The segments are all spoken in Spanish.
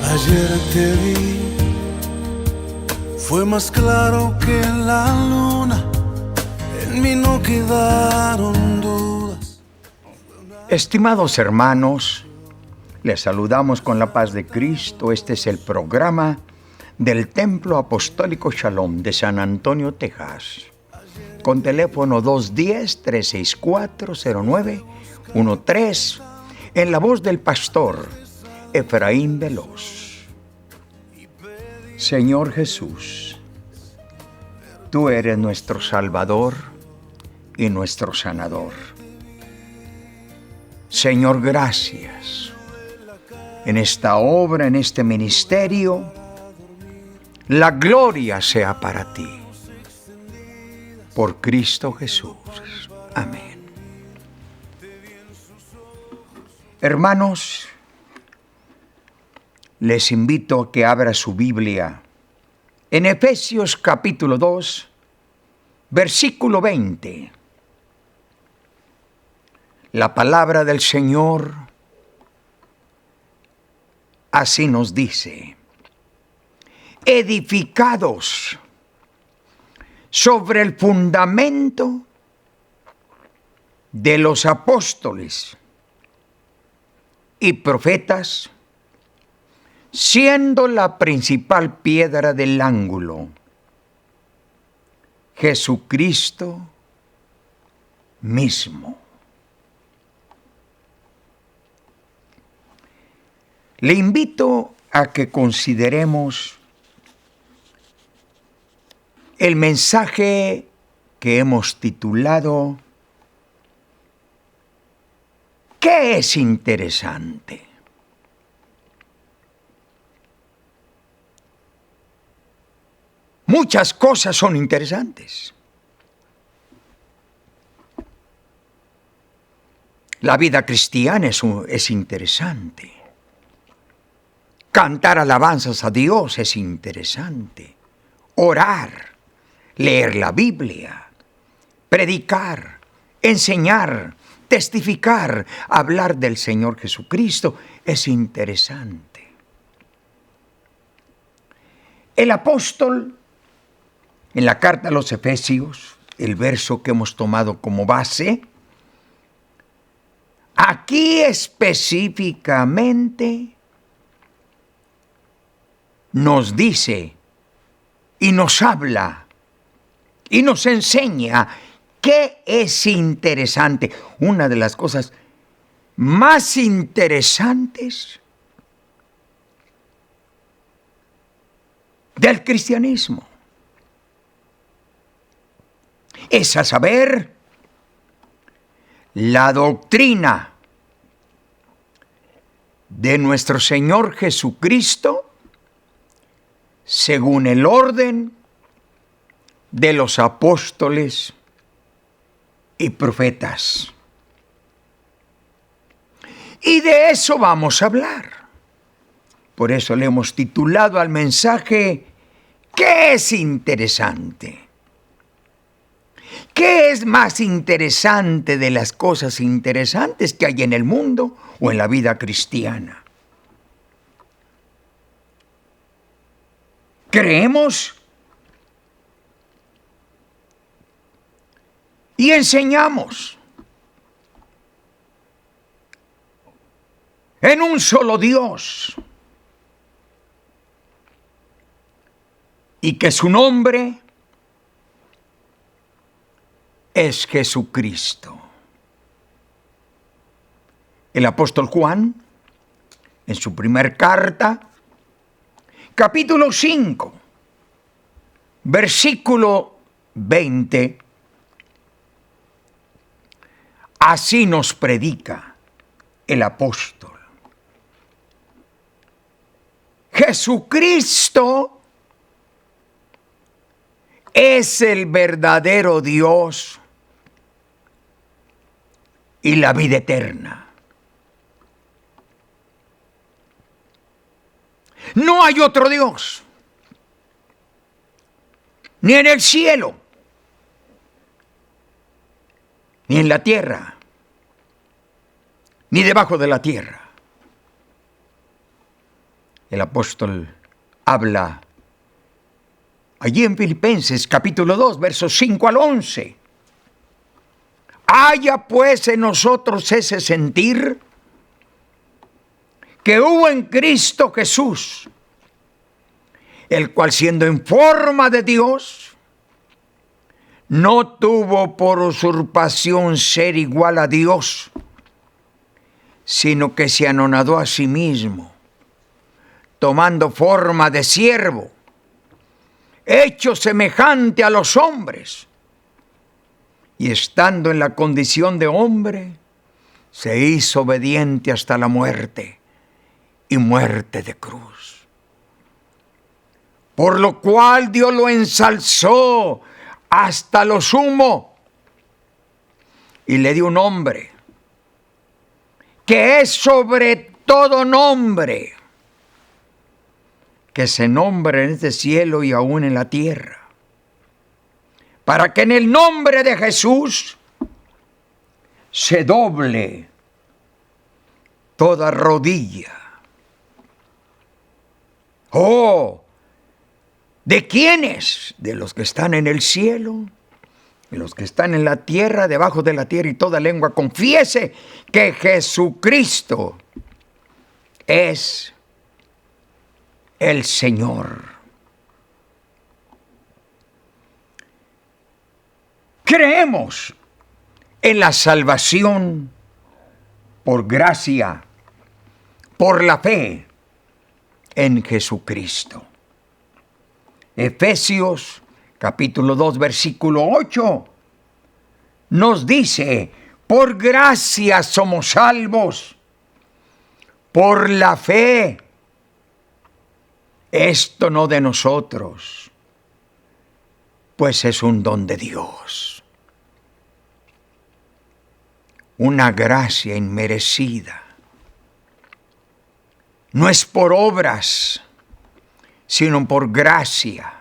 Ayer te vi, fue más claro que la luna, en mí no quedaron dudas. Estimados hermanos, les saludamos con la paz de Cristo. Este es el programa del Templo Apostólico Shalom de San Antonio, Texas, con teléfono 210-364-0913, en la voz del pastor Efraín Veloz. Señor Jesús, tú eres nuestro Salvador y nuestro sanador. Señor, gracias. En esta obra, en este ministerio, la gloria sea para ti. Por Cristo Jesús. Amén. Hermanos, les invito a que abra su Biblia en Efesios capítulo 2, versículo 20. La palabra del Señor así nos dice: edificados sobre el fundamento de los apóstoles y profetas, siendo la principal piedra del ángulo Jesucristo mismo. Le invito a que consideremos el mensaje que hemos titulado ¿Qué es interesante? Muchas cosas son interesantes. La vida cristiana es interesante. Cantar alabanzas a Dios es interesante. Orar, leer la Biblia, predicar, enseñar, testificar, hablar del Señor Jesucristo es interesante. El apóstol, en la carta a los Efesios, el verso que hemos tomado como base, aquí específicamente nos dice y nos habla y nos enseña qué es interesante. Una de las cosas más interesantes del cristianismo es, a saber, la doctrina de nuestro Señor Jesucristo según el orden de los apóstoles y profetas. Y de eso vamos a hablar. Por eso le hemos titulado al mensaje ¿Qué es interesante? ¿Qué es más interesante de las cosas interesantes que hay en el mundo o en la vida cristiana? Creemos y enseñamos en un solo Dios y que su nombre es Jesucristo. El apóstol Juan, en su primer carta, capítulo 5, versículo 20, así nos predica el apóstol. Jesucristo es el verdadero Dios y la vida eterna. No hay otro Dios, ni en el cielo, ni en la tierra, ni debajo de la tierra. el apóstol habla allí en Filipenses capítulo 2, versos 5 al 11. Haya pues en nosotros ese sentir que hubo en Cristo Jesús, el cual siendo en forma de Dios, no tuvo por usurpación ser igual a Dios, sino que se anonadó a sí mismo, tomando forma de siervo, hecho semejante a los hombres, y estando en la condición de hombre, se hizo obediente hasta la muerte, y muerte de cruz. Por lo cual Dios lo ensalzó hasta lo sumo, y le dio un nombre, que es sobre todo nombre, que se nombre en este cielo y aún en la tierra, para que en el nombre de Jesús se doble toda rodilla. Oh, ¿de quiénes? De los que están en el cielo, de los que están en la tierra, debajo de la tierra, y toda lengua confiese que Jesucristo es el Señor. Creemos en la salvación por gracia, por la fe en Jesucristo. Efesios capítulo 2, versículo 8 nos dice: por gracia somos salvos, por la fe. Esto no de nosotros, pues es un don de Dios, una gracia inmerecida. No es por obras, sino por gracia.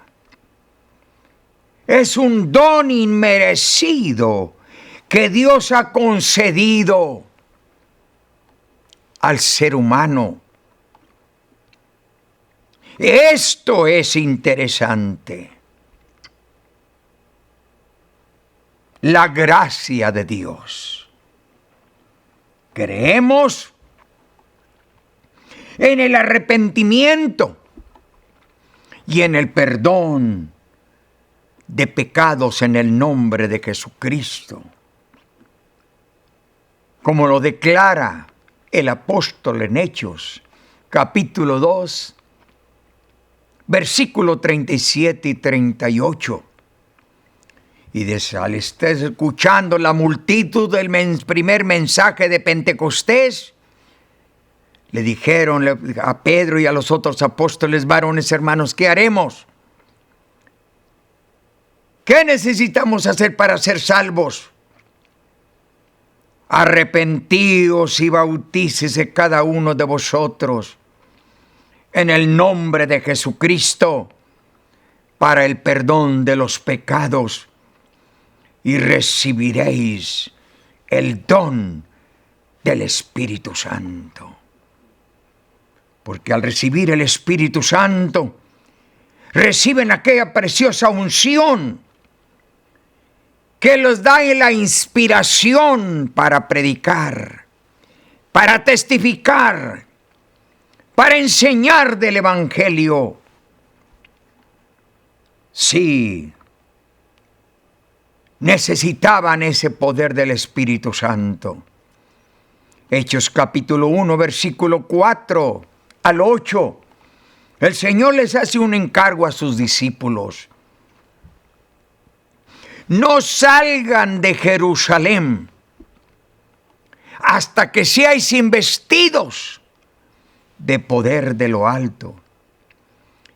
Es un don inmerecido que Dios ha concedido al ser humano. Esto es interesante. La gracia de Dios. Creemos en el arrepentimiento y en el perdón de pecados en el nombre de Jesucristo, como lo declara el apóstol en Hechos, capítulo 2, versículo 37 y 38. Y al estar escuchando la multitud del primer mensaje de Pentecostés, le dijeron a Pedro y a los otros apóstoles: varones hermanos, ¿qué haremos? ¿Qué necesitamos hacer para ser salvos? Arrepentíos y bautícese cada uno de vosotros en el nombre de Jesucristo para el perdón de los pecados, y recibiréis el don del Espíritu Santo. Porque al recibir el Espíritu Santo, reciben aquella preciosa unción que les da la inspiración para predicar, para testificar, para enseñar del Evangelio. Sí, necesitaban ese poder del Espíritu Santo. Hechos capítulo 1, versículo 4 al 8. El Señor les hace un encargo a sus discípulos. No salgan de Jerusalén hasta que seáis investidos de poder de lo alto.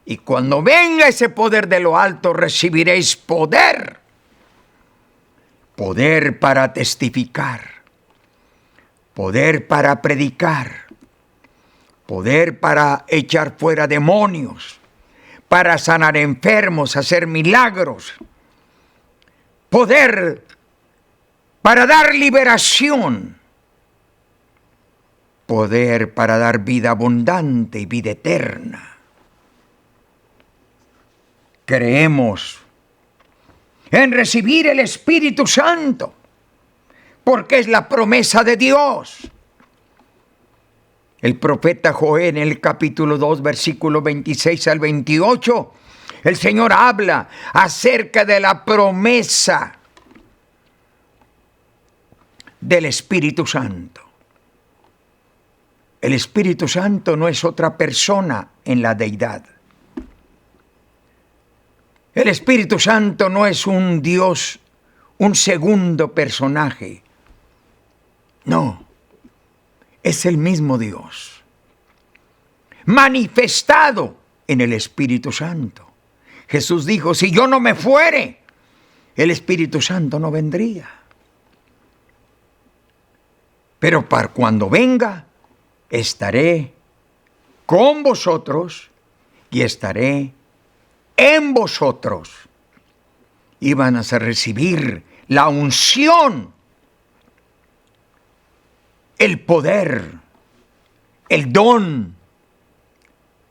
Y cuando venga ese poder de lo alto, recibiréis poder. Poder para testificar. Poder para predicar. Poder para echar fuera demonios. Para sanar enfermos, hacer milagros. Poder para dar liberación. poder para dar vida abundante y vida eterna. Creemos en recibir el Espíritu Santo, porque es la promesa de Dios. El profeta Joel, en el capítulo 2, versículo 26 al 28, el Señor habla acerca de la promesa del Espíritu Santo. El Espíritu Santo no es otra persona en la deidad. El Espíritu Santo no es un Dios, un segundo personaje. No, es el mismo Dios, manifestado en el Espíritu Santo. Jesús dijo, si yo no me fuere, el Espíritu Santo no vendría. Pero para cuando venga, estaré con vosotros y estaré en vosotros. Y van a recibir la unción, el poder, el don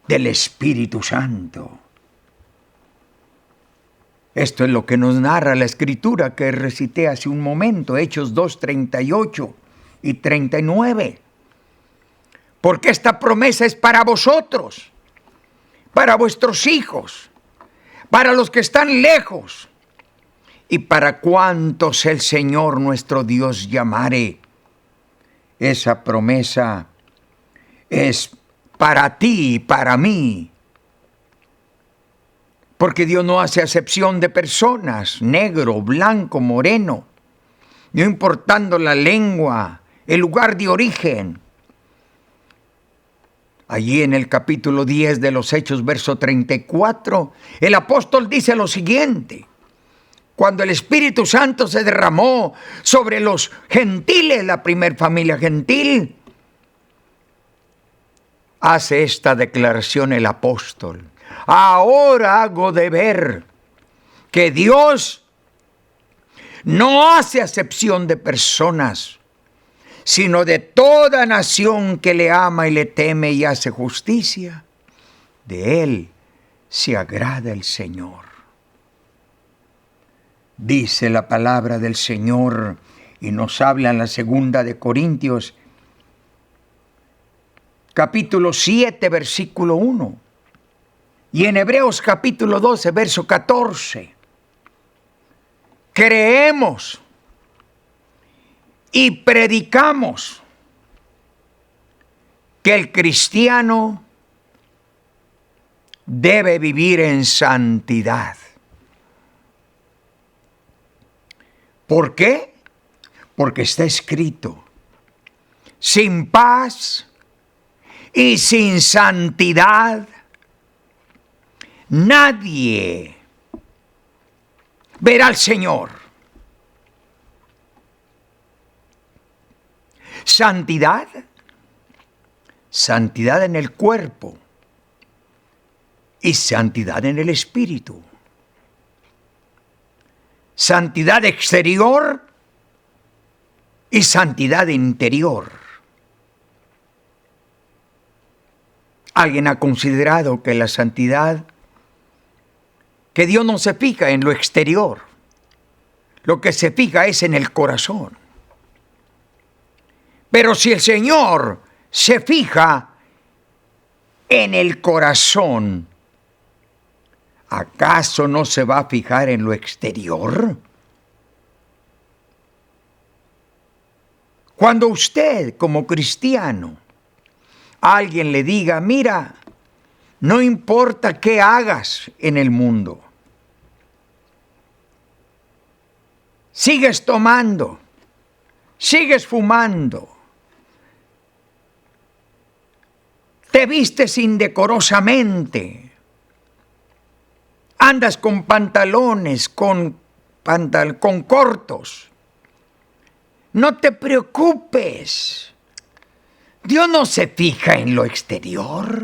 del Espíritu Santo. Esto es lo que nos narra la Escritura que recité hace un momento, Hechos 2, 38 y 39. Porque esta promesa es para vosotros, para vuestros hijos, para los que están lejos y para cuantos el Señor nuestro Dios llamare. Esa promesa es para ti y para mí. Porque Dios no hace acepción de personas, negro, blanco, moreno, no importando la lengua, el lugar de origen. Allí en el capítulo 10 de los Hechos, verso 34, el apóstol dice lo siguiente: cuando el Espíritu Santo se derramó sobre los gentiles, la primer familia gentil, hace esta declaración el apóstol: ahora hago de ver que Dios no hace acepción de personas, sino de toda nación que le ama y le teme y hace justicia. De él se agrada el Señor. Dice la palabra del Señor y nos habla en la 2 de Corintios, capítulo 7, versículo 1. Y en Hebreos capítulo 12, verso 14. Creemos y predicamos que el cristiano debe vivir en santidad. ¿Por qué? Porque está escrito: sin paz y sin santidad nadie verá al Señor. Santidad, santidad en el cuerpo y santidad en el espíritu. Santidad exterior y santidad interior. Alguien ha considerado que la santidad, que Dios no se fija en lo exterior, lo que se fija es en el corazón. Pero si el Señor se fija en el corazón, ¿acaso no se va a fijar en lo exterior? Cuando usted, como cristiano, a alguien le diga: mira, no importa qué hagas en el mundo, sigues tomando, sigues fumando, te vistes indecorosamente, andas con pantalones, con cortos, no te preocupes. Dios no se fija en lo exterior.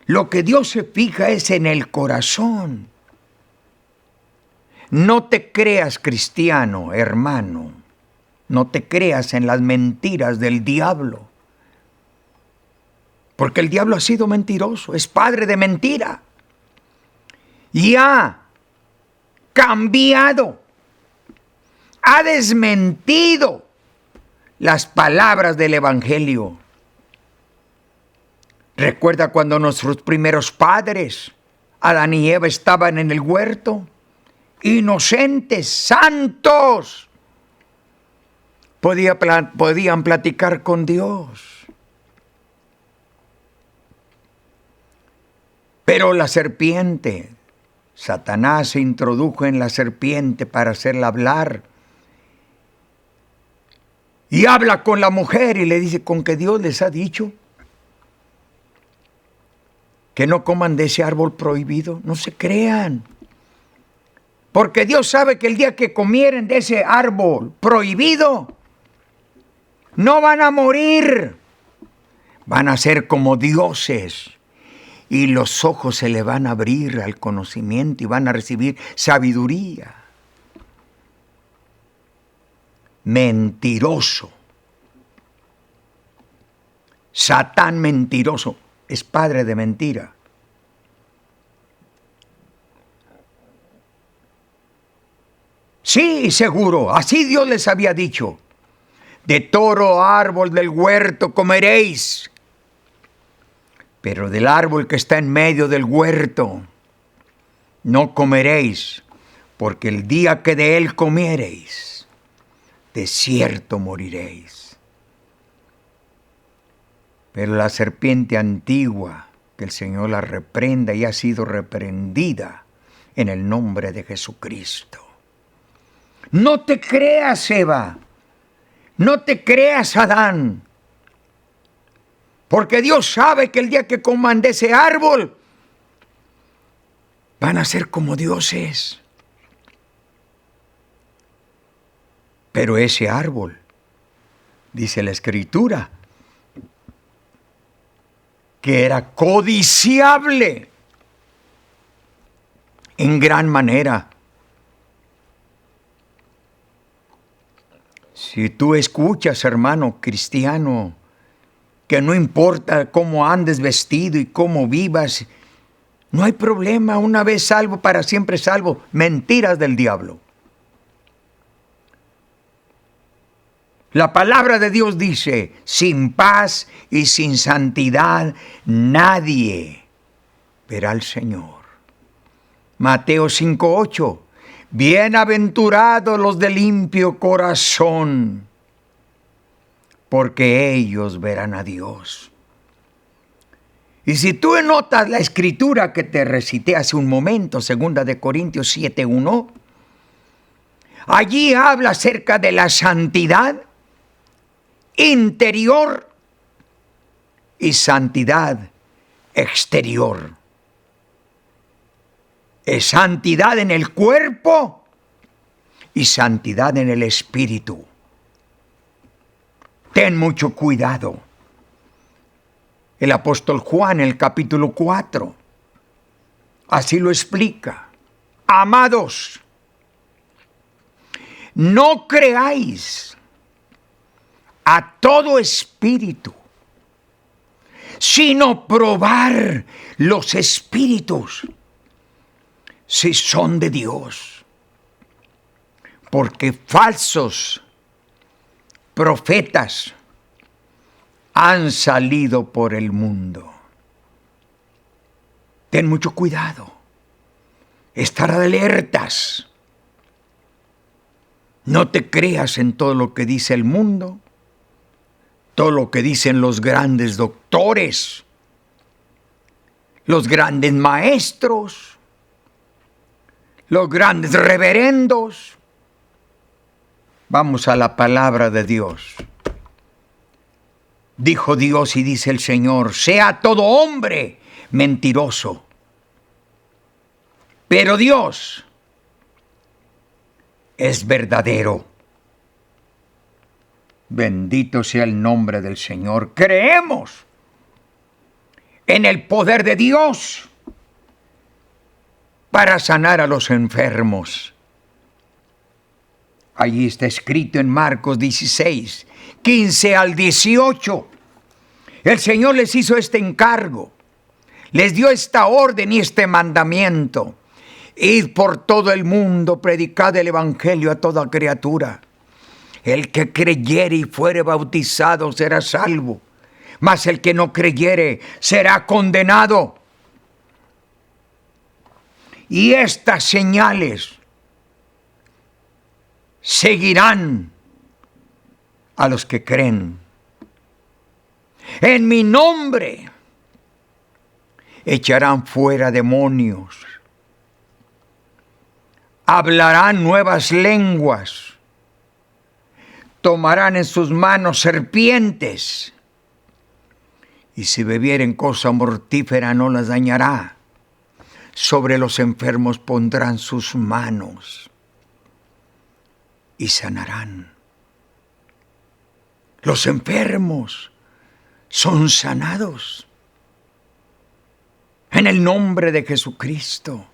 Lo que Dios se fija es en el corazón. No te creas cristiano, hermano. No te creas en las mentiras del diablo. Porque el diablo ha sido mentiroso, es padre de mentira. Y ha cambiado, ha desmentido las palabras del Evangelio. Recuerda cuando nuestros primeros padres, Adán y Eva, estaban en el huerto, inocentes, santos, podían platicar con Dios. Pero la serpiente, Satanás se introdujo en la serpiente para hacerla hablar. Y habla con la mujer y le dice, ¿con que Dios les ha dicho que no coman de ese árbol prohibido? No se crean. Porque Dios sabe que el día que comieren de ese árbol prohibido, no van a morir. Van a ser como dioses. Y los ojos se le van a abrir al conocimiento y van a recibir sabiduría. Mentiroso. Satán mentiroso. Es padre de mentira. Sí, seguro. Así Dios les había dicho. De todo árbol del huerto comeréis. Pero del árbol que está en medio del huerto no comeréis, porque el día que de él comiereis, de cierto moriréis. Pero la serpiente antigua, que el Señor la reprenda y ha sido reprendida en el nombre de Jesucristo. No te creas, Eva, no te creas, Adán. Porque Dios sabe que el día que coman de ese árbol, van a ser como dioses. Pero ese árbol, dice la Escritura, que era codiciable en gran manera. Si tú escuchas, hermano cristiano, que no importa cómo andes vestido y cómo vivas, no hay problema, una vez salvo, para siempre salvo. Mentiras del diablo. La palabra de Dios dice, sin paz y sin santidad nadie verá al Señor. Mateo 5:8, bienaventurados los de limpio corazón, porque ellos verán a Dios. Y si tú notas la escritura que te recité hace un momento, 2 de Corintios 7:1, allí habla acerca de la santidad interior y santidad exterior. Es santidad en el cuerpo y santidad en el espíritu. Ten mucho cuidado. El apóstol Juan, en el capítulo 4, así lo explica. Amados, no creáis a todo espíritu, sino probar los espíritus si son de Dios. Porque falsos profetas han salido por el mundo. Ten mucho cuidado. Estar alertas. No te creas en todo lo que dice el mundo, todo lo que dicen los grandes doctores, los grandes maestros, los grandes reverendos. Vamos a la palabra de Dios. Dijo Dios y dice el Señor, sea todo hombre mentiroso, pero Dios es verdadero. Bendito sea el nombre del Señor. Creemos en el poder de Dios para sanar a los enfermos. Allí está escrito en Marcos 16, 15 al 18. El Señor les hizo este encargo, les dio esta orden y este mandamiento: id por todo el mundo, predicad el evangelio a toda criatura. El que creyere y fuere bautizado será salvo, mas el que no creyere será condenado. Y estas señales seguirán a los que creen. En mi nombre echarán fuera demonios, hablarán nuevas lenguas, tomarán en sus manos serpientes, y si bebieren cosa mortífera no las dañará. Sobre los enfermos pondrán sus manos y sanarán. Los enfermos son sanados en el nombre de Jesucristo.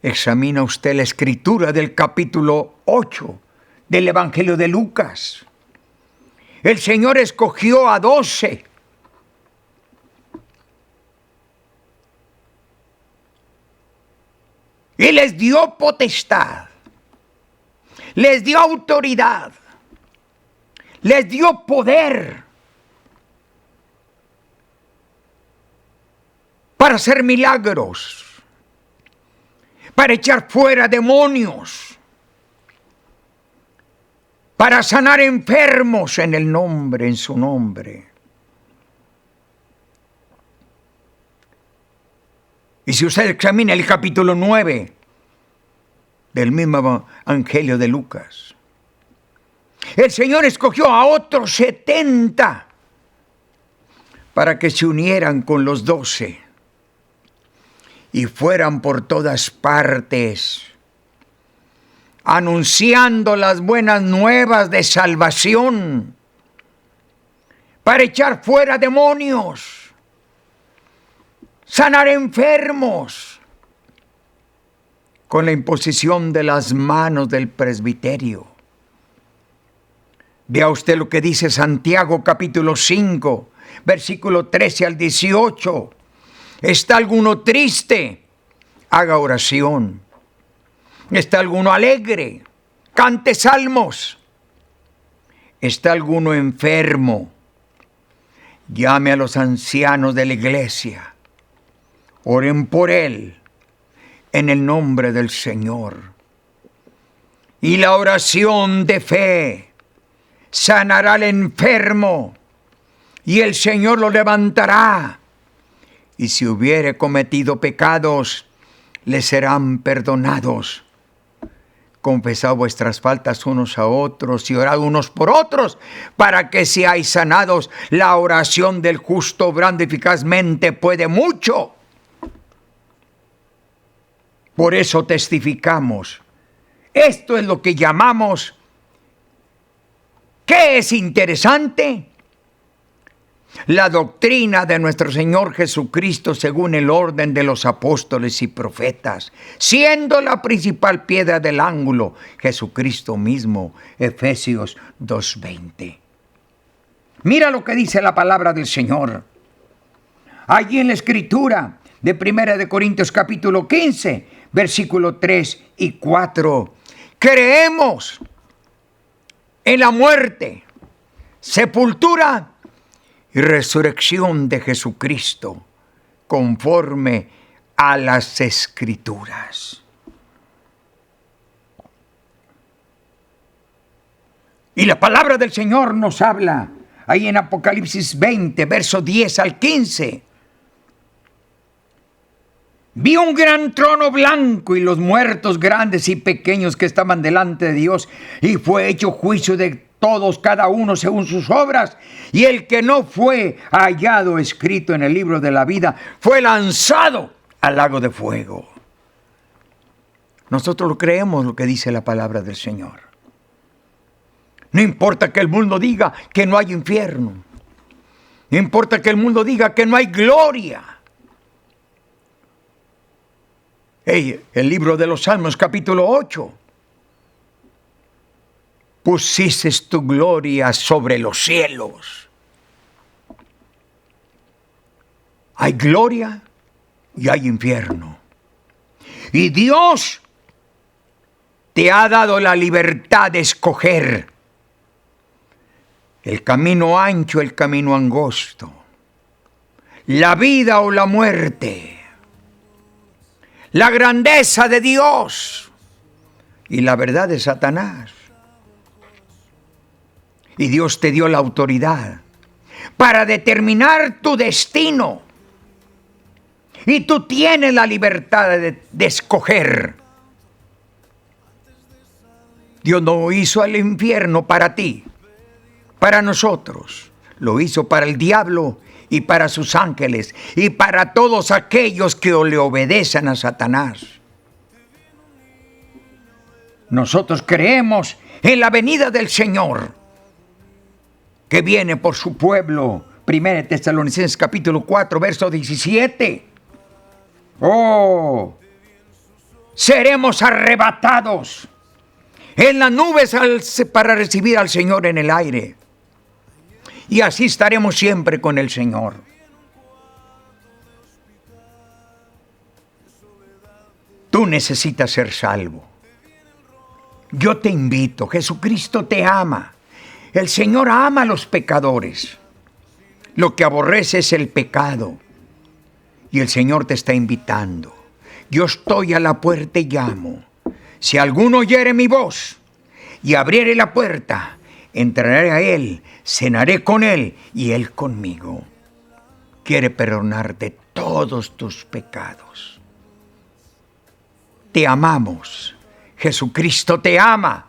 Examina usted la escritura del capítulo 8 del Evangelio de Lucas. El Señor escogió a 12. Y les dio potestad, les dio autoridad, les dio poder para hacer milagros, para echar fuera demonios, para sanar enfermos en su nombre. Y si usted examina el capítulo 9 del mismo Evangelio de Lucas, el Señor escogió a otros 70 para que se unieran con los 12 y fueran por todas partes anunciando las buenas nuevas de salvación, para echar fuera demonios, sanar enfermos, con la imposición de las manos del presbiterio. Vea usted lo que dice Santiago capítulo 5, versículo 13 al 18. ¿Está alguno triste? Haga oración. ¿Está alguno alegre? Cante salmos. ¿Está alguno enfermo? Llame a los ancianos de la iglesia. Oren por él en el nombre del Señor. Y la oración de fe sanará al enfermo, y el Señor lo levantará. Y si hubiere cometido pecados, le serán perdonados. Confesad vuestras faltas unos a otros y orad unos por otros, para que seáis sanados. La oración del justo obrando eficazmente puede mucho. Por eso testificamos. Esto es lo que llamamos, ¿qué es interesante? La doctrina de nuestro Señor Jesucristo según el orden de los apóstoles y profetas, siendo la principal piedra del ángulo Jesucristo mismo. Efesios 2:20. Mira lo que dice la palabra del Señor. Allí en la escritura de 1 de Corintios capítulo 15, versículo 3 y 4. Creemos en la muerte, sepultura y resurrección de Jesucristo, conforme a las Escrituras. Y la palabra del Señor nos habla ahí en Apocalipsis 20, verso 10 al 15. Vi un gran trono blanco y los muertos grandes y pequeños que estaban delante de Dios, y fue hecho juicio de todos, cada uno según sus obras. Y el que no fue hallado escrito en el libro de la vida fue lanzado al lago de fuego. Nosotros lo creemos, lo que dice la palabra del Señor. No importa que el mundo diga que no hay infierno. No importa que el mundo diga que no hay gloria. El libro de los Salmos, capítulo 8. Pusiste tu gloria sobre los cielos. Hay gloria y hay infierno. Y Dios te ha dado la libertad de escoger el camino ancho, el camino angosto, la vida o la muerte, la grandeza de Dios y la verdad de Satanás. Y Dios te dio la autoridad para determinar tu destino. Y tú tienes la libertad de escoger. Dios no hizo el infierno para ti, para nosotros. Lo hizo para el diablo y para sus ángeles y para todos aquellos que le obedecen a Satanás. Nosotros creemos en la venida del Señor, que viene por su pueblo. 1 Tesalonicenses capítulo 4, verso 17. Oh, seremos arrebatados en las nubes para recibir al Señor en el aire. Y así estaremos siempre con el Señor. Tú necesitas ser salvo. Yo te invito, Jesucristo te ama. El Señor ama a los pecadores. Lo que aborrece es el pecado. Y el Señor te está invitando. Yo estoy a la puerta y llamo. Si alguno oyere mi voz y abriere la puerta, entraré a él, cenaré con él y él conmigo. Quiere perdonarte todos tus pecados. Te amamos. Jesucristo te ama.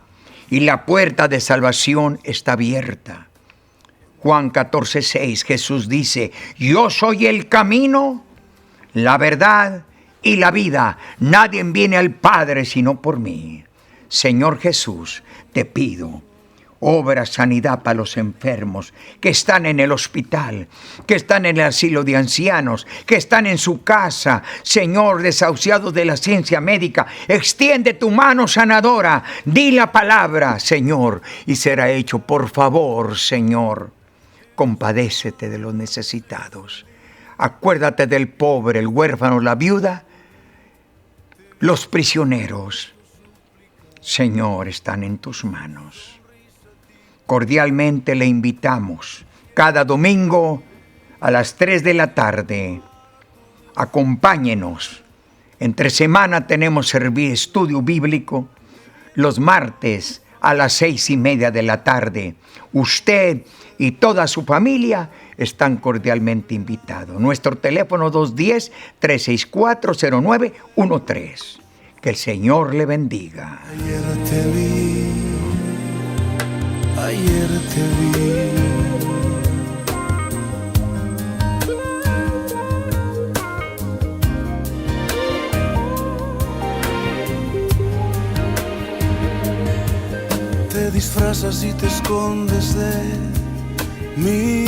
Y la puerta de salvación está abierta. Juan 14:6, Jesús dice: yo soy el camino, la verdad y la vida. Nadie viene al Padre sino por mí. Señor Jesús, te pido, obra sanidad para los enfermos que están en el hospital, que están en el asilo de ancianos, que están en su casa. Señor, desahuciados de la ciencia médica, extiende tu mano sanadora. Di la palabra, Señor, y será hecho. Por favor, Señor, compadécete de los necesitados. Acuérdate del pobre, el huérfano, la viuda, los prisioneros. Señor, están en tus manos. Cordialmente le invitamos cada domingo a las 3 de la tarde. Acompáñenos. Entre semana tenemos estudio bíblico. Los martes a las 6:30 de la tarde. Usted y toda su familia están cordialmente invitados. Nuestro teléfono 210-364-0913. Que el Señor le bendiga. Ayer te vi, ayer te vi. Te disfrazas y te escondes de mí.